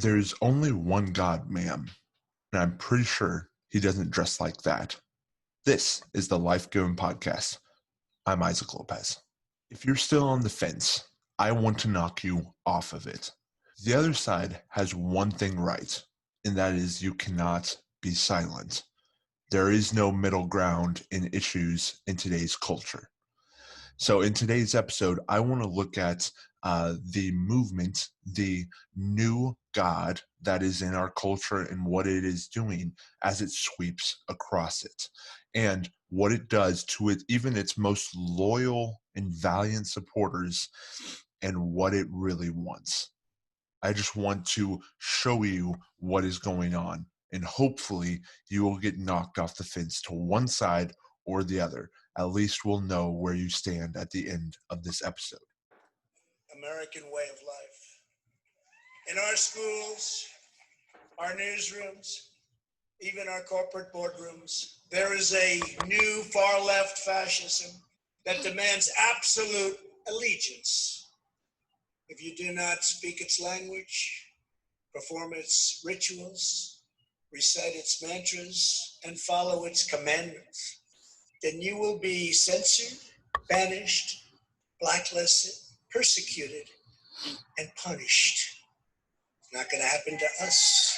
There's only one God, ma'am, and I'm pretty sure he doesn't dress like that. This is the Life Given Podcast. I'm Isaac Lopez. If you're still on the fence, I want to knock you off of it. The other side has one thing right, and that is you cannot be silent. There is no middle ground in issues in today's culture. So in today's episode, I want to look at the movement, the new God that is in our culture and what it is doing as it sweeps across it, and what it does to it, even its most loyal and valiant supporters, and what it really wants. I just want to show you what is going on, and hopefully you will get knocked off the fence to one side or the other. At least we'll know where you stand at the end of this episode. American way of life. In our schools, our newsrooms, even our corporate boardrooms, there is a new far left fascism that demands absolute allegiance. If you do not speak its language, perform its rituals, recite its mantras, and follow its commandments, then you will be censored, banished, blacklisted, persecuted, and punished. It's not going to happen to us.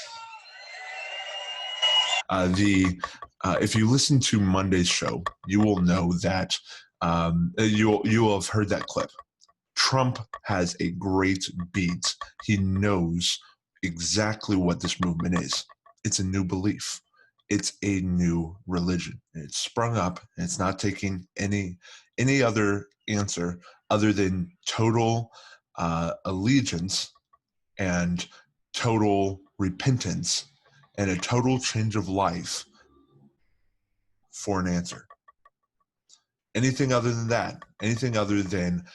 If you listen to Monday's show, you will know that you will have heard that clip. Trump has a great beat. He knows exactly what this movement is. It's a new belief. It's a new religion. It's sprung up, and it's not taking any other answer other than total allegiance and total repentance and a total change of life for an answer. Anything other than that, anything other than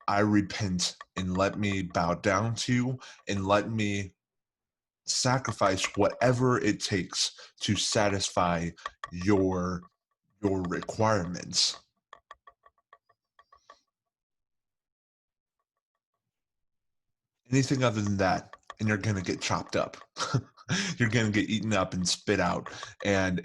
I repent and let me bow down to you and let me sacrifice whatever it takes to satisfy your requirements. Anything other than that, and you're going to get chopped up. You're going to get eaten up and spit out, and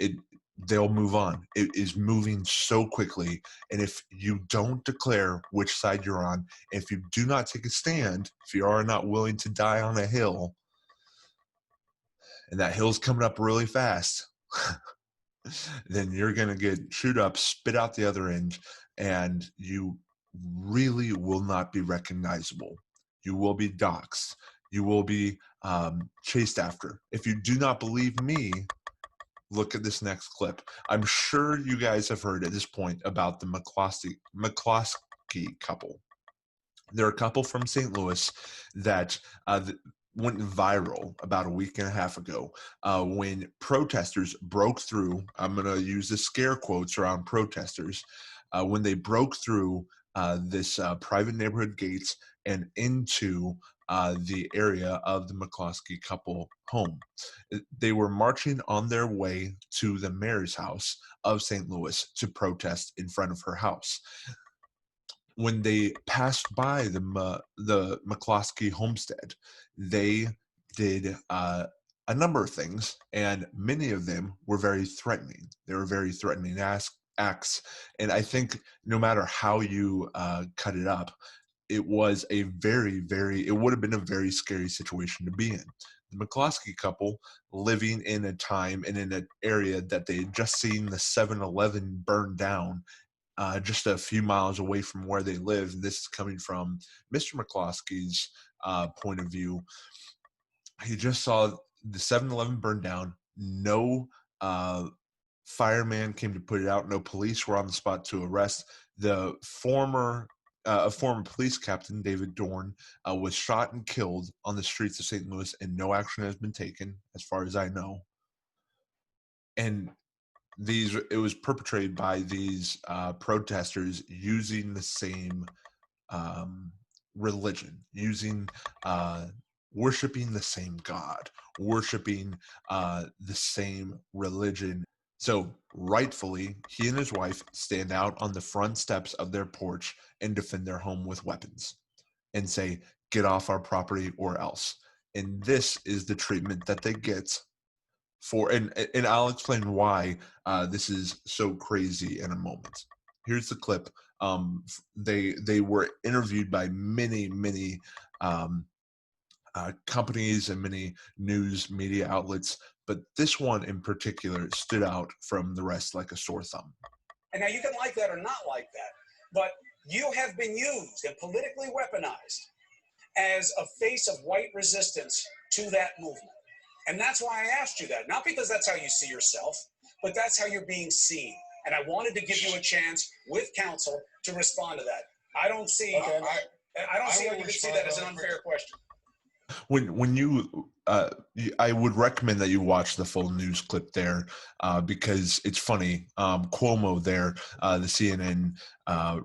they'll move on. It is moving so quickly, and if you don't declare which side you're on, if you do not take a stand, if you are not willing to die on a hill, and that hill's coming up really fast, then you're going to get chewed up, spit out the other end, and you really will not be recognizable. You will be doxxed. You will be chased after. If you do not believe me, look at this next clip. I'm sure you guys have heard at this point about the McCloskey couple. They're a couple from St. Louis that went viral about a week and a half ago when protesters broke through. I'm going to use the scare quotes around protesters. When they broke through this private neighborhood gates and into the area of the McCloskey couple home. They were marching on their way to the mayor's house of St. Louis to protest in front of her house. When they passed by the McCloskey homestead, they did a number of things, and many of them were very threatening. They were very threatening acts, and I think no matter how you cut it up, it was a it would have been a very scary situation to be in. The McCloskey couple living in a time and in an area that they had just seen the 7-Eleven burn down just a few miles away from where they live. This is coming from Mr. McCloskey's point of view. He just saw the 7-Eleven burn down. No fireman came to put it out. No police were on the spot to arrest. The former police captain, David Dorn, was shot and killed on the streets of St. Louis, and no action has been taken, as far as I know. And it was perpetrated by these protesters using the same religion, worshiping the same God, worshiping the same religion. So rightfully, he and his wife stand out on the front steps of their porch and defend their home with weapons and say, "Get off our property or else." and this is the treatment that they get for, and I'll explain why this is so crazy in a moment. Here's the clip. They were interviewed by many um, companies and many news media outlets, but this one in particular stood out from the rest like a sore thumb. And now you can like that or not like that, but you have been used and politically weaponized as a face of white resistance to that movement. And that's why I asked you that. Not because that's how you see yourself, but that's how you're being seen. And I wanted to give you a chance with counsel to respond to that. I don't see how you could see that as an unfair question. When I would recommend that you watch the full news clip there because it's funny. Cuomo there, the CNN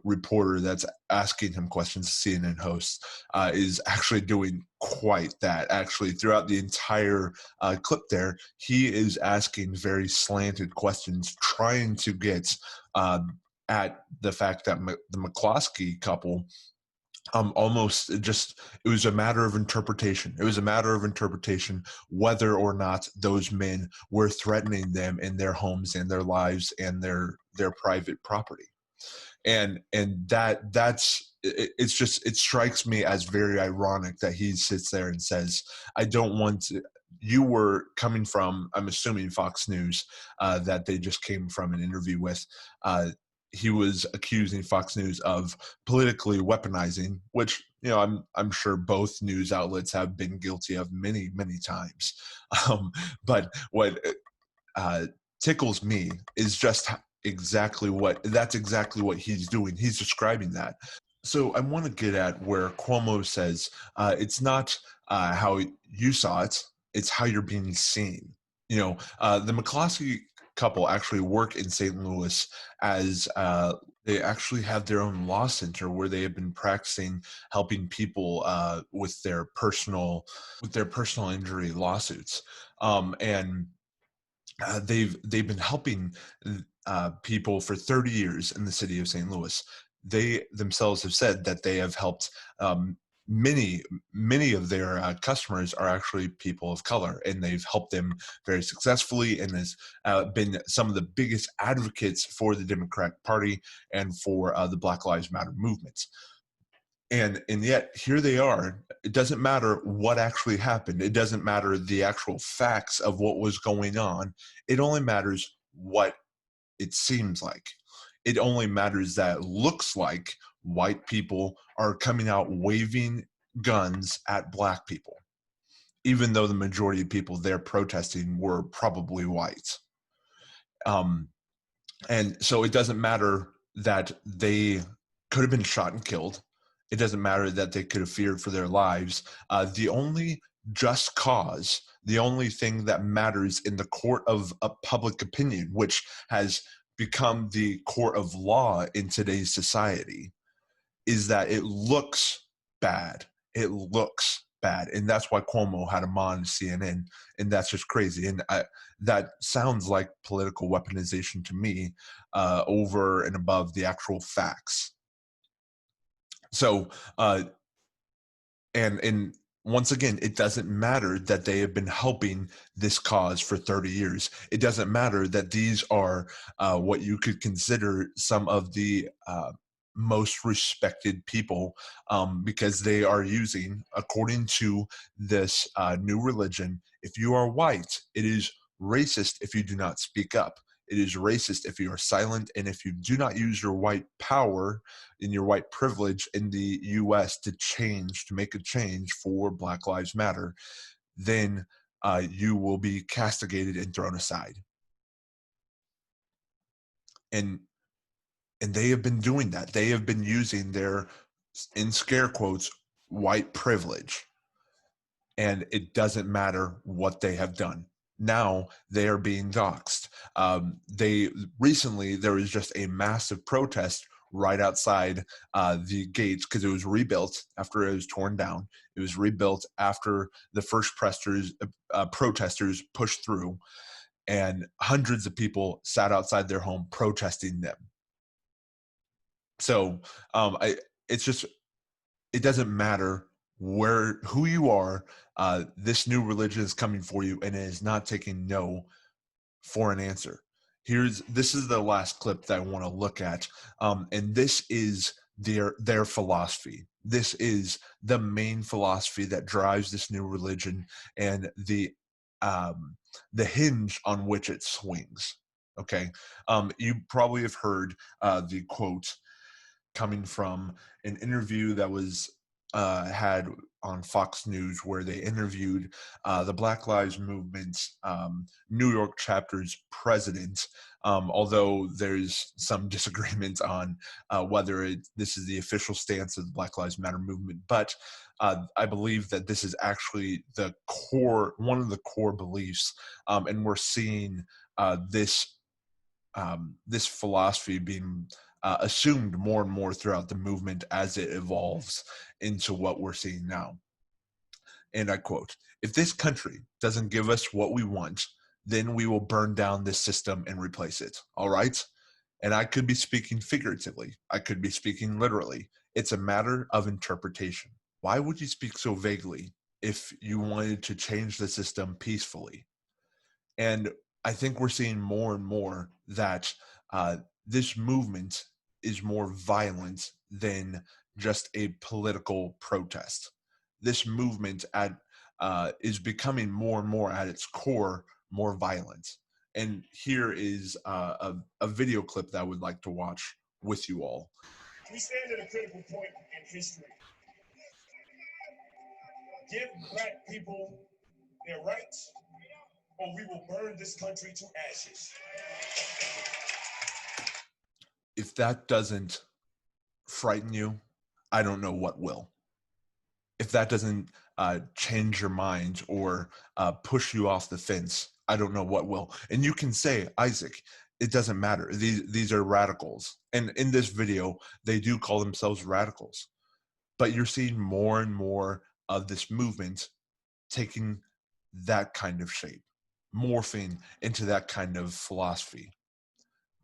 reporter that's asking him questions, CNN host, is actually doing quite that. Actually, throughout the entire clip there, he is asking very slanted questions, trying to get at the fact that the McCloskey couple almost just, it was a matter of interpretation. It was a matter of interpretation whether or not those men were threatening them in their homes and their lives and their private property. And that's it's just, it strikes me as very ironic that he sits there and says, I don't want to. You were coming from, I'm assuming, Fox News, that they just came from an interview with. He was accusing Fox News of politically weaponizing, which, you know, I'm sure both news outlets have been guilty of many times. But what tickles me is just exactly what he's doing. He's describing that. So I want to get at where Cuomo says it's not how you saw it; it's how you're being seen. You know, the McCloskey couple actually work in St. Louis as they actually have their own law center where they have been practicing helping people with their personal injury lawsuits, and they've been helping people for 30 years in the city of St. Louis. They themselves have said that they have helped many of their customers are actually people of color, and they've helped them very successfully, and has been some of the biggest advocates for the Democratic Party and for the Black Lives Matter movement. And yet here they are. It doesn't matter what actually happened. It doesn't matter the actual facts of what was going on. It only matters what it seems like. It only matters that it looks like white people are coming out waving guns at black people, even though the majority of people there protesting were probably white. And so it doesn't matter that they could have been shot and killed. It doesn't matter that they could have feared for their lives. The only just cause, the only thing that matters in the court of public opinion, which has become the court of law in today's society, is that it looks bad. It looks bad. And that's why Cuomo had him on CNN. And that's just crazy. And that sounds like political weaponization to me, over and above the actual facts. So, and once again, it doesn't matter that they have been helping this cause for 30 years. It doesn't matter that these are what you could consider some of the most respected people, because they are using, according to this new religion, if you are white, it is racist if you do not speak up. It is racist if you are silent, and if you do not use your white power and your white privilege in the U.S. to make a change for Black Lives Matter, then you will be castigated and thrown aside. And they have been doing that. They have been using their, in scare quotes, white privilege. And it doesn't matter what they have done. Now they are being doxxed. Recently, there was just a massive protest right outside the gates, because it was rebuilt after it was torn down. It was rebuilt after the first protesters pushed through, and hundreds of people sat outside their home protesting them. So it's just, it doesn't matter who you are. This new religion is coming for you, and it is not taking no for an answer. This is the last clip that I want to look at, and this is their philosophy. This is the main philosophy that drives this new religion, and the hinge on which it swings. Okay, you probably have heard the quote coming from an interview that was had on Fox News, where they interviewed the Black Lives Movement New York chapter's president. Although there's some disagreement on whether this is the official stance of the Black Lives Matter movement, but I believe that this is actually one of the core beliefs, and we're seeing this philosophy being assumed more and more throughout the movement as it evolves into what we're seeing now. And I quote, "If this country doesn't give us what we want, then we will burn down this system and replace it." All right? And I could be speaking figuratively. I could be speaking literally. It's a matter of interpretation. Why would you speak so vaguely if you wanted to change the system peacefully? And I think we're seeing more and more that this movement is more violent than just a political protest. This movement is becoming more and more at its core more violent. And here is a video clip that I would like to watch with you all. We stand at a critical point in history. Give Black people their rights, or we will burn this country to ashes. If that doesn't frighten you, I don't know what will. If that doesn't change your mind or push you off the fence, I don't know what will. And you can say, Isaac, it doesn't matter. These are radicals. And in this video, they do call themselves radicals. But you're seeing more and more of this movement taking that kind of shape, morphing into that kind of philosophy,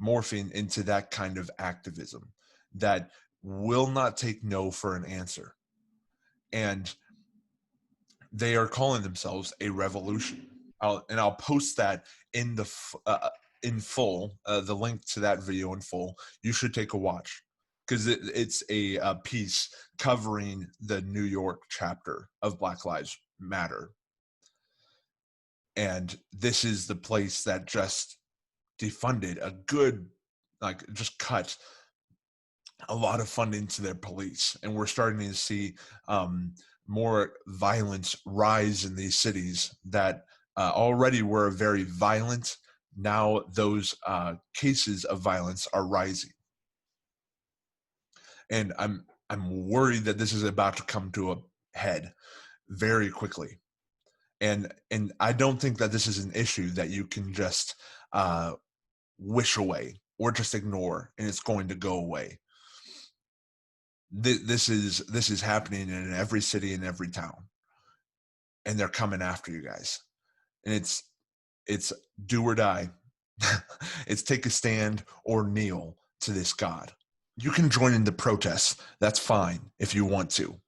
morphing into that kind of activism that will not take no for an answer. And they are calling themselves a revolution. I'll post that in in full, the link to that video in full. You should take a watch, because it's a piece covering the New York chapter of Black Lives Matter. And this is the place that just defunded just cut a lot of funding to their police. And we're starting to see more violence rise in these cities that already were very violent. Now those cases of violence are rising. And I'm worried that this is about to come to a head very quickly. And I don't think that this is an issue that you can just wish away or just ignore and it's going to go away. This is happening in every city and every town, and they're coming after you guys. And it's do or die. It's take a stand or kneel to this God. You can join in the protests. That's fine if you want to.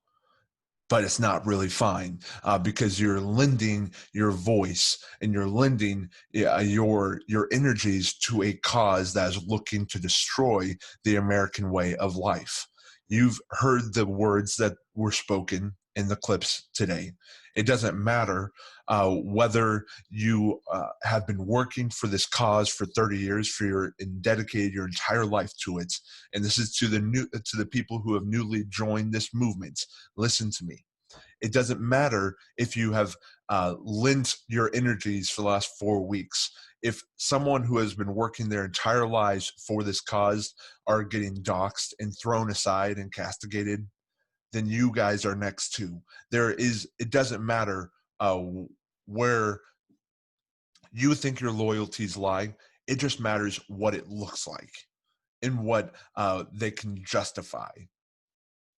But it's not really fine because you're lending your voice and you're lending your energies to a cause that is looking to destroy the American way of life. You've heard the words that were spoken in the clips today. It doesn't matter whether you have been working for this cause for 30 years, and dedicated your entire life to it. And this is to the people who have newly joined this movement. Listen to me. It doesn't matter if you have lent your energies for the last 4 weeks. If someone who has been working their entire lives for this cause are getting doxxed and thrown aside and castigated, then you guys are next too. It doesn't matter where you think your loyalties lie. It just matters what it looks like and what they can justify.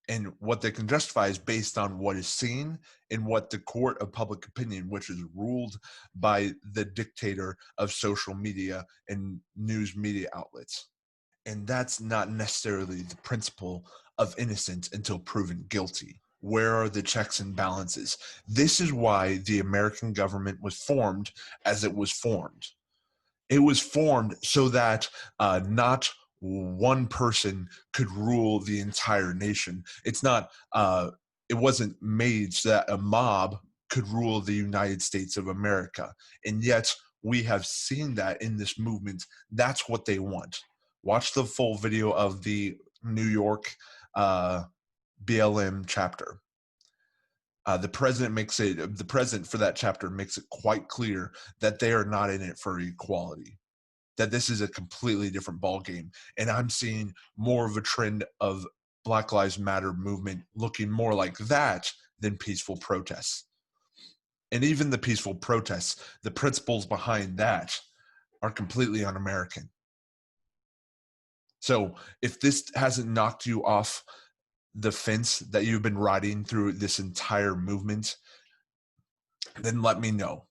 And what they can justify is based on what is seen in what the court of public opinion, which is ruled by the dictator of social media and news media outlets. And that's not necessarily the principle of innocence until proven guilty. Where are the checks and balances? This is why the American government was formed as it was formed. It was formed so that not one person could rule the entire nation. It wasn't made so that a mob could rule the United States of America. And yet we have seen that in this movement. That's what they want. Watch the full video of the New York BLM chapter. The president for that chapter makes it quite clear that they are not in it for equality, that this is a completely different ballgame. And I'm seeing more of a trend of Black Lives Matter movement looking more like that than peaceful protests. And even the peaceful protests, the principles behind that are completely un-American. So if this hasn't knocked you off the fence that you've been riding through this entire movement, then let me know.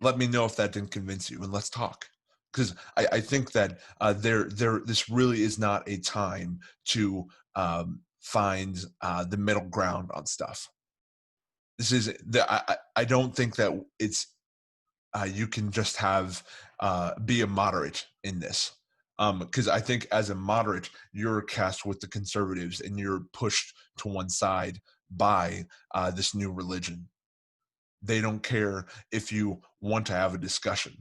Let me know if that didn't convince you, and let's talk. Because I think that this really is not a time to find the middle ground on stuff. This is I don't think that it's you can just have be a moderate in this. Because I think as a moderate, you're cast with the conservatives and you're pushed to one side by this new religion. They don't care if you want to have a discussion.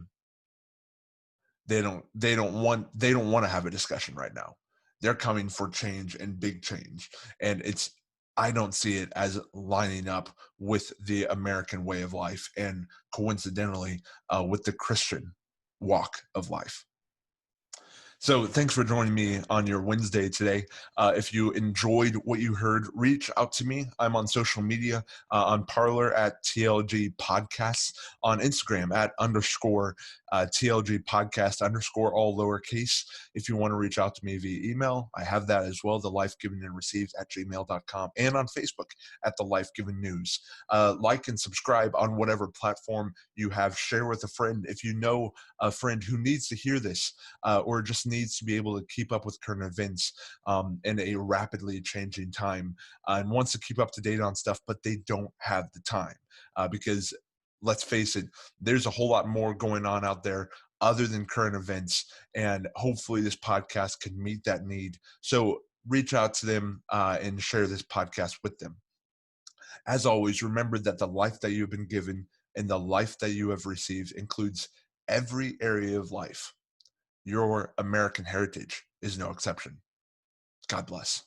They don't want to have a discussion right now. They're coming for change and big change. And I don't see it as lining up with the American way of life and coincidentally with the Christian walk of life. So thanks for joining me on your Wednesday today. If you enjoyed what you heard, reach out to me. I'm on social media, on Parler at TLG Podcasts, on Instagram at _TLG Podcast _ all lowercase. If you want to reach out to me via email, I have that as well, the Life Given and Received at gmail.com, and on Facebook at the Life Given News. Like and subscribe on whatever platform you have. Share with a friend if you know a friend who needs to hear this or just needs to be able to keep up with current events in a rapidly changing time and wants to keep up to date on stuff, but they don't have the time because let's face it, there's a whole lot more going on out there other than current events, and hopefully this podcast can meet that need. So reach out to them and share this podcast with them. As always, remember that the life that you've been given and the life that you have received includes every area of life. Your American heritage is no exception. God bless.